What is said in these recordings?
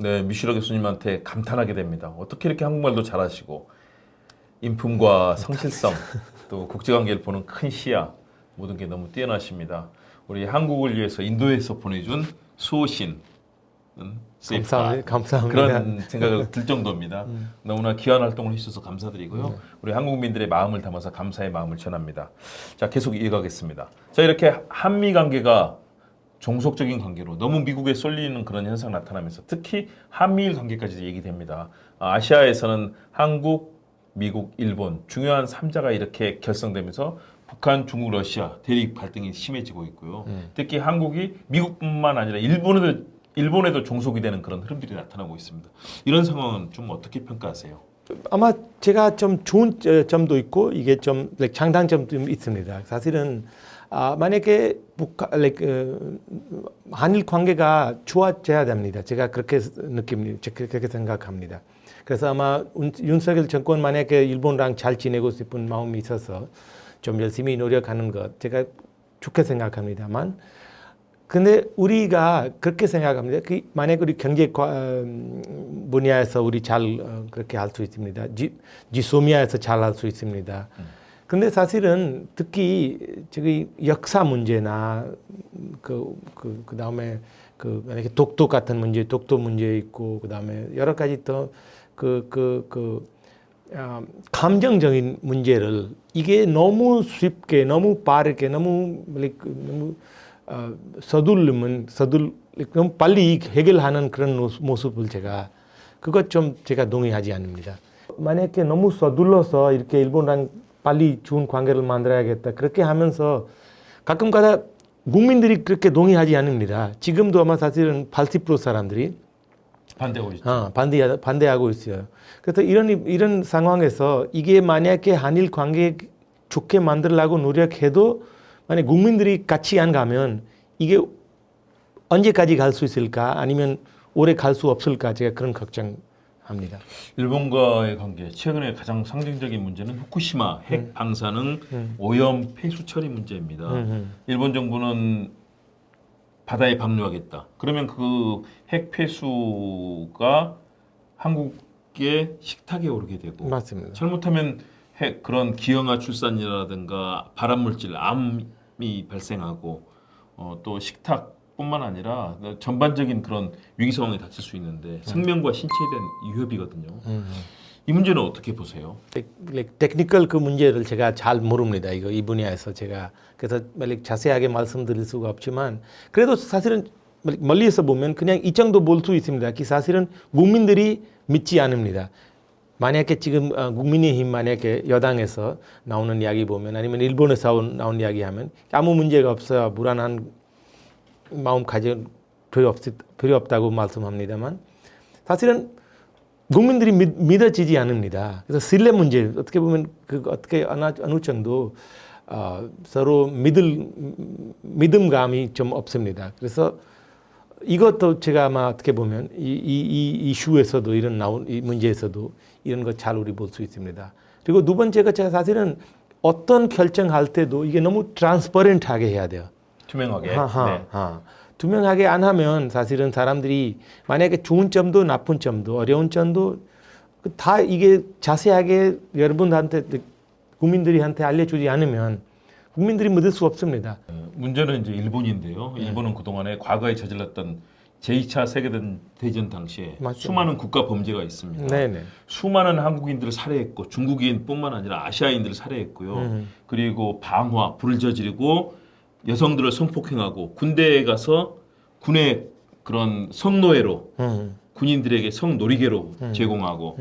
네, 미슈라 교수님한테 감탄하게 됩니다. 어떻게 이렇게 한국말도 잘하시고 인품과 성실성 또 국제관계를 보는 큰 시야 모든 게 너무 뛰어나십니다. 우리 한국을 위해서 인도에서 보내준 수호신 감사합니다. 그런 생각을 들 정도입니다. 너무나 귀한 활동을 해주셔서 감사드리고요. 우리 한국민들의 마음을 담아서 감사의 마음을 전합니다. 자, 계속 이어가겠습니다. 자, 이렇게 한미 관계가 종속적인 관계로 너무 미국에 쏠리는 그런 현상 나타나면서 특히 한미일 관계까지 얘기됩니다. 아시아에서는 한국, 미국, 일본 중요한 3자가 이렇게 결성되면서 북한, 중국, 러시아 대립 갈등이 심해지고 있고요. 특히 한국이 미국뿐만 아니라 일본에도 종속이 되는 그런 흐름들이 나타나고 있습니다. 이런 상황은 좀 어떻게 평가하세요? 아마 제가 좀 좋은 점도 있고 이게 좀 장단점도 있습니다. 사실은 만약에 한일 관계가 좋아져야 됩니다. 제가 그렇게 느낍니다. 그렇게 생각합니다. 그래서 아마 윤석열 정권 만약에 일본랑 잘 지내고 싶은 마음이 있어서 좀 열심히 노력하는 것 제가 좋게 생각합니다만 근데 우리가 그렇게 생각합니다. 만약 우리 경제 분야에서 우리 잘 그렇게 할 수 있습니다. 지소미아에서 잘 할 수 있습니다. 근데 사실은 특히 저기 역사 문제나 그다음에 만약에 독도 같은 문제, 독도 문제 있고 그다음에 여러 가지 또 감정적인 문제를 이게 너무 쉽게, 너무 빠르게, 너무 서둘르면 너무 빨리 해결하는 그런 모습을 그것 좀 제가 동의하지 않습니다. 만약에 너무 서둘러서 이렇게 일본랑 빨리 좋은 관계를 만들어야겠다 그렇게 하면서 가끔가다 국민들이 그렇게 동의하지 않습니다. 지금도 아마 사실은 80% 사람들이 반대하고 있죠. 반대하고 있어요. 그래서 이런 상황에서 이게 만약에 한일 관계 좋게 만들려고 노력해도 만약 국민들이 같이 안 가면 이게 언제까지 갈 수 있을까 아니면 오래 갈 수 없을까 제가 그런 걱정합니다. 일본과의 관계 최근에 가장 상징적인 문제는 후쿠시마 핵 방사능 오염 폐수 처리 문제입니다. 일본 정부는 바다에 방류하겠다. 그러면 그 핵 폐수가 한국의 식탁에 오르게 되고 맞습니다. 잘못하면 그런 기형아 출산이라든가 발암물질 암이 발생하고 또 식탁뿐만 아니라 전반적인 그런 위기 상황에 닥칠 수 있는데 생명과 신체에 대한 위협이거든요. 이 문제는 어떻게 보세요? 테크니컬 그 문제를 제가 잘 모릅니다. 이 분야에서 제가 그래서 자세하게 말씀드릴 수가 없지만 그래도 사실은 멀리서 보면 그냥 이 정도 볼 수 있습니다. 사실은 국민들이 믿지 않습니다. 만약에 지금 국민의힘 만약에 여당에서 나오는 이야기 보면 아니면 일본에서 나오는 이야기 하면 아무 문제가 없어요. 불안한 마음 가질 필요 없다고 말씀합니다만 사실은 국민들이 믿어지지 않습니다. 그래서 신뢰 문제 어떻게 보면 어떻게 어느 정도 서로 믿음감이 좀 없습니다. 그래서 이것도 제가 아마 어떻게 보면 이 이슈에서도 이 문제에서도 이런 거 잘 우리 볼 수 있습니다. 그리고 두 번째가 제가 사실은 어떤 결정할 때도 이게 너무 트랜스퍼런트하게 해야 돼요. 투명하게. 네. 투명하게 안 하면 사실은 사람들이 만약에 좋은 점도 나쁜 점도 어려운 점도 다 이게 자세하게 여러분한테 국민들한테 알려주지 않으면 국민들이 믿을 수 없습니다. 문제는 이제 일본인데요. 일본은 그동안에 과거에 저질렀던 제2차 세계대전 당시에 맞죠. 수많은 국가 범죄가 있습니다. 네네. 수많은 한국인들을 살해했고 중국인뿐만 아니라 아시아인들을 살해했고요. 그리고 방화, 불을 저지르고 여성들을 성폭행하고 군대에 가서 군의 그런 성노예로 군인들에게 성놀이개로 제공하고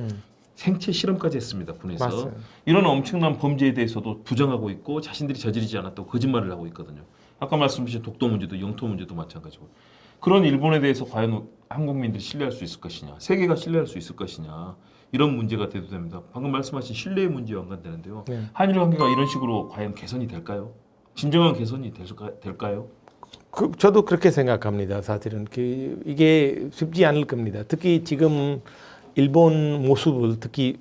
생체 실험까지 했습니다. 군에서. 맞아요. 이런 엄청난 범죄에 대해서도 부정하고 있고 자신들이 저지르지 않았다고 거짓말을 하고 있거든요. 아까 말씀하신 독도 문제도 영토 문제도 마찬가지고. 그런 일본에 대해서 과연 한국민들이 신뢰할 수 있을 것이냐, 세계가 신뢰할 수 있을 것이냐, 이런 문제가 대두됩니다. 방금 말씀하신 신뢰의 문제와 연관되는데요. 네. 한일 관계가 이런 식으로 과연 개선이 될까요? 진정한 개선이 될까요? 저도 그렇게 생각합니다. 사실은 이게 쉽지 않을 겁니다. 특히 지금 일본 모습을 특히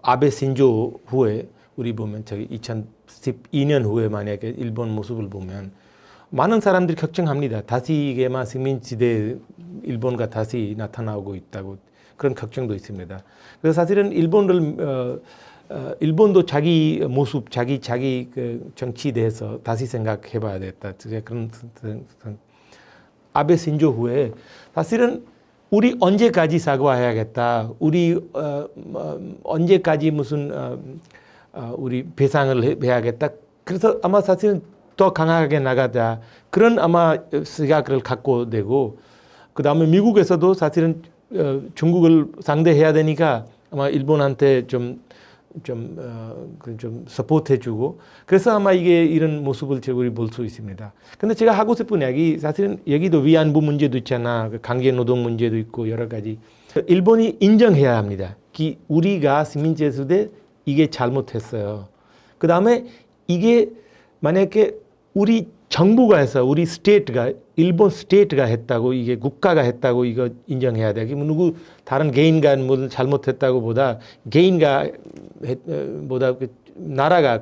아베 신조 후에 우리 보면 저기 2012년 후에 만약에 일본 모습을 보면 많은 사람들이 걱정합니다. 다시 이게 막 식민지대 일본과 다시 나타나고 있다고 그런 걱정도 있습니다. 그래서 사실은 일본도 자기 모습, 자기 그 정치에 대해서 다시 생각해봐야 됐다. 그런 아베 신조 후에 사실은 우리 언제까지 사과해야겠다. 우리 언제까지 무슨 우리 배상을 해야겠다. 그래서 아마 사실은 더 강하게 나가자. 그런 아마 생각을 갖고 되고 그 다음에 미국에서도 사실은 중국을 상대해야 되니까 아마 일본한테 좀 서포트해주고 그래서 아마 이게 이런 모습을 우리 볼 수 있습니다. 근데 제가 하고 싶은 이야기 사실은 여기도 위안부 문제도 있잖아. 강제 노동 문제도 있고 여러 가지. 일본이 인정해야 합니다. 우리가 식민지 시대 이게 잘못했어요. 그 다음에 이게 만약에 우리 정부가 해서 우리 스테이트가 일본 스테이트가 했다고 이게 국가가 했다고 이거 인정해야 돼. 누구 다른 개인가 뭐 잘못했다고 보다 개인가 보다 나라가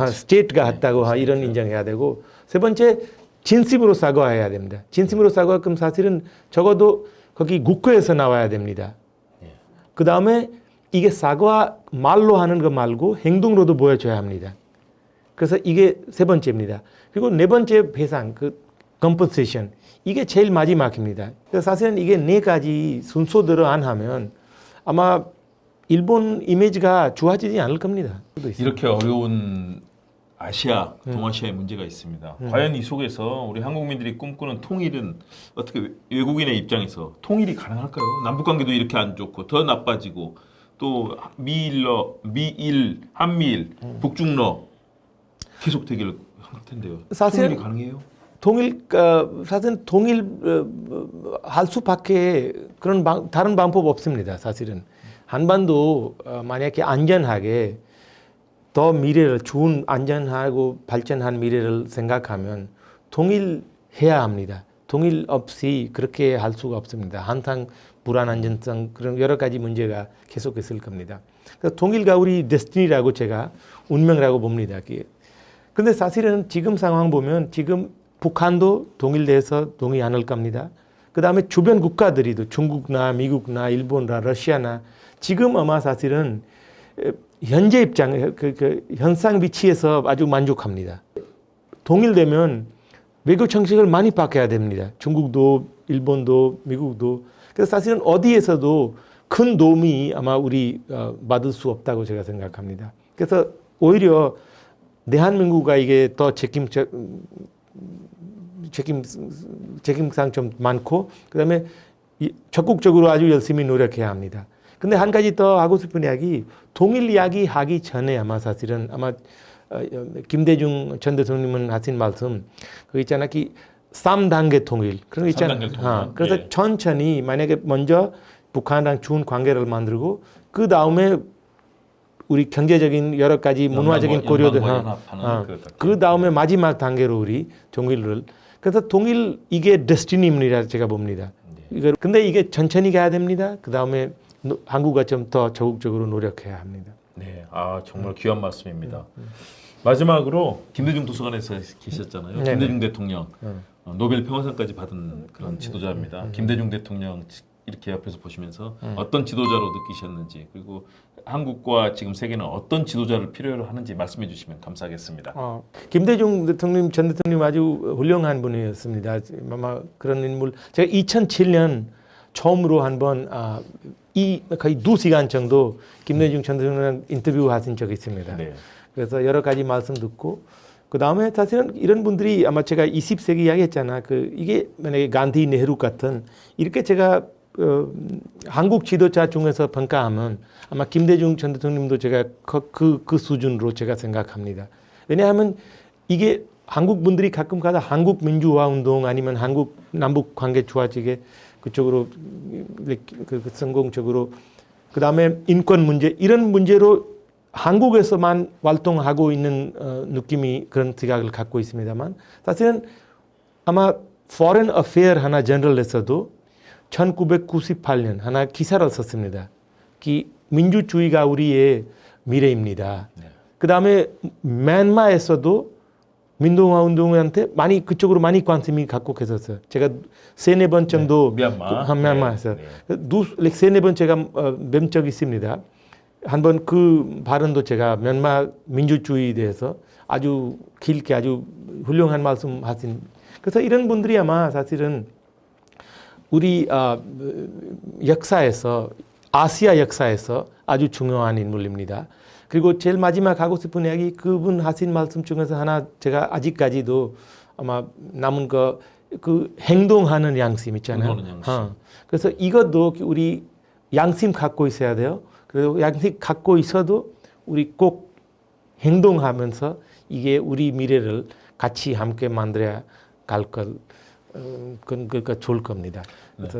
스테이트가 했다고 이런 인정해야 되고 세 번째 진심으로 사과해야 됩니다. 진심으로 사과 그럼 사실은 적어도 거기 국회에서 나와야 됩니다. 그 다음에 이게 사과 말로 하는 거 말고 행동으로도 보여줘야 합니다. 그래서 이게 세 번째입니다. 그리고 네 번째 배상, compensation. 이게 제일 마지막입니다. 그래서 사실은 이게 네 가지 순서대로 안 하면 아마 일본 이미지가 좋아지지 않을 겁니다. 이렇게 어려운 아시아, 동아시아의 문제가 있습니다. 과연 이 속에서 우리 한국민들이 꿈꾸는 통일은 어떻게 외국인의 입장에서 통일이 가능할까요? 남북 관계도 이렇게 안 좋고 더 나빠지고 또 미일, 한미일, 북중러 계속 되기를 할 텐데요. 사실 통일이 가능해요? 사실은 통일할 수밖에 그런 다른 방법 없습니다. 사실은 한반도 만약에 안전하게 더 미래를 좋은 안전하고 발전한 미래를 생각하면 통일해야 합니다. 통일 없이 그렇게 할 수가 없습니다. 한탕 불안안전성 그런 여러 가지 문제가 계속 있을 겁니다. 그래서 통일과 우리 데스티니라고 제가 운명이라고 봅니다. 근데 사실은 지금 상황 보면 지금 북한도 통일돼서 동의 안 할 겁니다. 그 다음에 주변 국가들이도 중국나 미국나 일본나 러시아나 지금 아마 사실은 현재 입장, 현상 위치에서 아주 만족합니다. 통일되면 외교 정책을 많이 바꿔야 됩니다. 중국도 일본도 미국도. 그래서 사실은 어디에서도 큰 도움이 아마 우리 받을 수 없다고 제가 생각합니다. 그래서 오히려 대한민국과 이게 더 책임상 좀 많고 그다음에 적극적으로 아주 열심히 노력해야 합니다. 근데 한 가지 더 하고 싶은 이야기 통일 이야기 하기 전에 아마 사실은 아마 김대중 전 대통령님은 하신 말씀 그 있잖아 3단계 통일 그런 거 있잖아. 그래서 네. 천천히 만약에 먼저 북한이랑 좋은 관계를 만들고 그 다음에 우리 경제적인 여러 가지 문화적인 고려들 그 다음에 마지막 단계로 우리 통일을 그래서 통일 이게 데스티니입니다 제가 봅니다. 네. 근데 이게 천천히 가야 됩니다. 그 다음에 한국가 좀 더 적극적으로 노력해야 합니다. 네, 정말 귀한 말씀입니다. 마지막으로 김대중 도서관에서 계셨잖아요. 네. 김대중 대통령 노벨 평화상까지 받은 그런 지도자입니다. 김대중 대통령 이렇게 옆에서 보시면서 어떤 지도자로 느끼셨는지 그리고 한국과 지금 세계는 어떤 지도자를 필요로 하는지 말씀해 주시면 감사하겠습니다. 김대중 대통령 전 대통령 아주 훌륭한 분이었습니다. 아마 그런 인물 제가 2007년 처음으로 한번 거의 2시간 정도 김대중 전 대통령 인터뷰 하신 적이 있습니다. 네. 그래서 여러 가지 말씀 듣고 그 다음에 사실은 이런 분들이 아마 제가 20세기 이야기했잖아. 이게 만약에 간디 네헤루 같은 이렇게 제가 한국 지도자 중에서 평가하면 아마 김대중 전 대통령님도 제가 그 수준으로 제가 생각합니다. 왜냐하면 이게 한국 분들이 가끔 가다 한국 민주화 운동 아니면 한국 남북 관계 좋아지게 그쪽으로 성공적으로 그 다음에 인권 문제 이런 문제로 한국에서만 활동하고 있는 느낌이 그런 생각을 갖고 있습니다만 사실은 아마 Foreign Affair 하나 저널에서도 1998년 하나 기사를 썼습니다. 민주주의가 우리의 미래입니다. 네. 그 다음에 미얀마에서도 민동화 운동한테 많이 그쪽으로 많이 관심이 갖고 계셨어요. 제가 3-4번 정도 미얀마에서 세네 번 제가 뵌 적이 있습니다. 한번 그 발언도 제가 미얀마 민주주의에 대해서 아주 길게 아주 훌륭한 말씀하신. 그래서 이런 분들이 아마 사실은 우리 역사에서 아시아 역사에서 아주 중요한 인물입니다. 그리고 제일 마지막 하고 싶은 이야기 그분 하신 말씀 중에서 하나 제가 아직까지도 아마 남은 그 행동하는 양심 있잖아요. 그래서 이것도 우리 양심 갖고 있어야 돼요. 그리고 양심 갖고 있어도 우리 꼭 행동하면서 이게 우리 미래를 같이 함께 만들어야 갈 것. 그러니까 좋을 겁니다.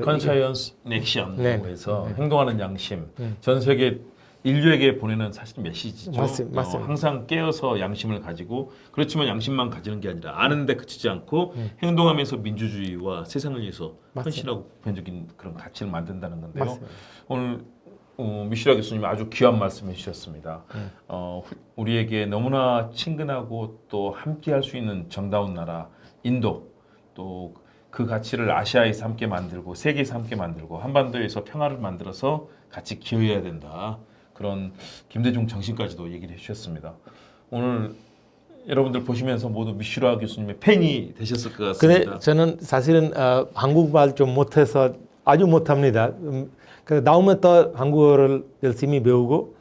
컨사이언스 액션이라고 해서 행동하는 양심. 전 세계 인류에게 보내는 사실 메시지죠. 맞습니다. 항상 깨어서 양심을 가지고 그렇지만 양심만 가지는 게 아니라 아는데 그치지 않고 행동하면서 민주주의와 세상을 위해서 헌신하고 보편적인 그런 가치를 만든다는 건데요. 맞습니다. 오늘 미슈라 교수님이 아주 귀한 말씀 해주셨습니다. 우리에게 너무나 친근하고 또 함께할 수 있는 정다운 나라 인도 또 그 가치를 아시아에서 함께 만들고 세계에서 함께 만들고 한반도에서 평화를 만들어서 같이 기여해야 된다. 그런 김대중 정신까지도 얘기를 해주셨습니다. 오늘 여러분들 보시면서 모두 미슈라 교수님의 팬이 되셨을 것 같습니다. 그래 저는 사실은 한국말 좀 못해서 아주 못합니다. 다음에 또 한국어를 열심히 배우고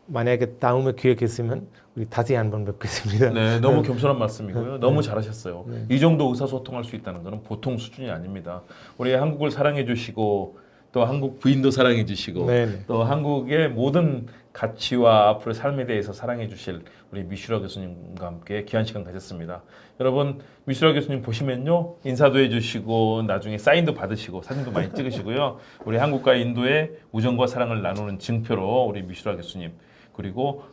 만약에 다음에 기회겠으면 우리 다시 한번 뵙겠습니다. 네, 너무 겸손한 말씀이고요. 너무 잘하셨어요. 이 정도 의사소통할 수 있다는 것은 보통 수준이 아닙니다. 우리 한국을 사랑해 주시고 또 한국 부인도 사랑해 주시고 또 한국의 모든 가치와 앞으로의 삶에 대해서 사랑해 주실 우리 미슈라 교수님과 함께 귀한 시간 가졌습니다. 여러분 미슈라 교수님 보시면요 인사도 해주시고 나중에 사인도 받으시고 사진도 많이 찍으시고요. 우리 한국과 인도의 우정과 사랑을 나누는 증표로 우리 미슈라 교수님 그리고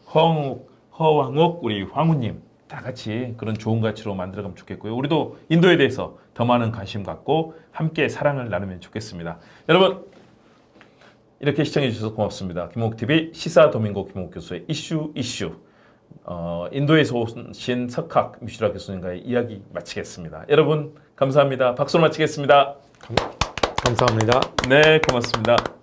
허왕옥 우리 황후님 다 같이 그런 좋은 가치로 만들어가면 좋겠고요. 우리도 인도에 대해서 더 많은 관심 갖고 함께 사랑을 나누면 좋겠습니다. 여러분 이렇게 시청해 주셔서 고맙습니다. 김옥TV 시사 도민고 김옥 교수의 이슈 인도에서 오신 석학 미슈라 교수님과의 이야기 마치겠습니다. 여러분 감사합니다. 박수로 마치겠습니다. 감사합니다. 네, 고맙습니다.